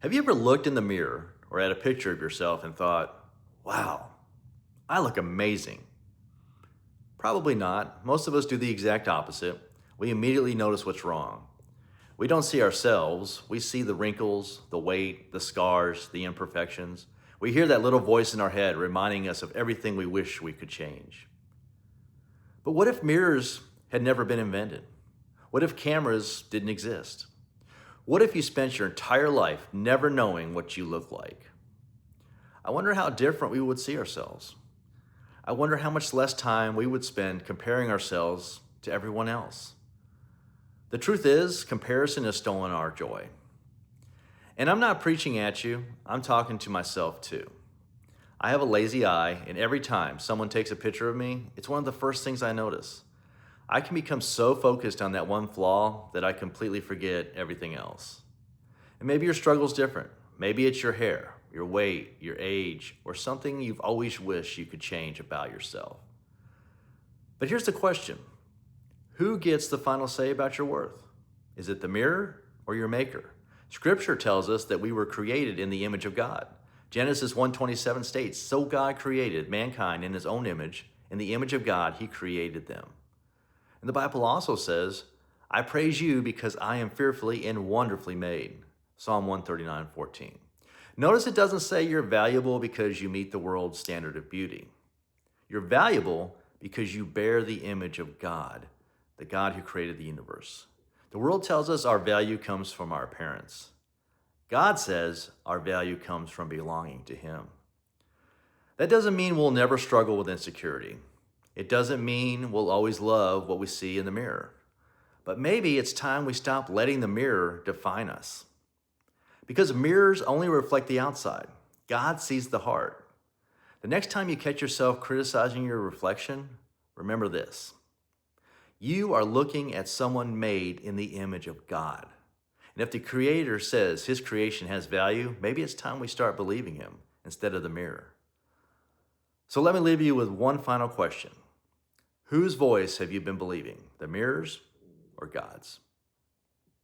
Have you ever looked in the mirror or at a picture of yourself and thought, wow, I look amazing? Probably not. Most of us do the exact opposite. We immediately notice what's wrong. We don't see ourselves, we see the wrinkles, the weight, the scars, the imperfections. We hear that little voice in our head reminding us of everything we wish we could change. But what if mirrors had never been invented? What if cameras didn't exist? What if you spent your entire life never knowing what you look like? I wonder how different we would see ourselves. I wonder how much less time we would spend comparing ourselves to everyone else. The truth is, comparison has stolen our joy. And I'm not preaching at you, I'm talking to myself too. I have a lazy eye, and every time someone takes a picture of me, it's one of the first things I notice. I can become so focused on that one flaw that I completely forget everything else. And maybe your struggle's different. Maybe it's your hair, your weight, your age, or something you've always wished you could change about yourself. But here's the question. Who gets the final say about your worth? Is it the mirror or your maker? Scripture tells us that we were created in the image of God. Genesis 1:27 states, "So God created mankind in his own image. In the image of God, he created them." And the Bible also says, "I praise you because I am fearfully and wonderfully made." Psalm 139:14. Notice it doesn't say you're valuable because you meet the world's standard of beauty. You're valuable because you bear the image of God, the God who created the universe. The world tells us our value comes from our appearance. God says our value comes from belonging to him. That doesn't mean we'll never struggle with insecurity. It doesn't mean we'll always love what we see in the mirror. But maybe it's time we stop letting the mirror define us. Because mirrors only reflect the outside. God sees the heart. The next time you catch yourself criticizing your reflection, remember this. You are looking at someone made in the image of God. And if the Creator says his creation has value, maybe it's time we start believing him instead of the mirror. So let me leave you with one final question. Whose voice have you been believing, the mirror's or God's?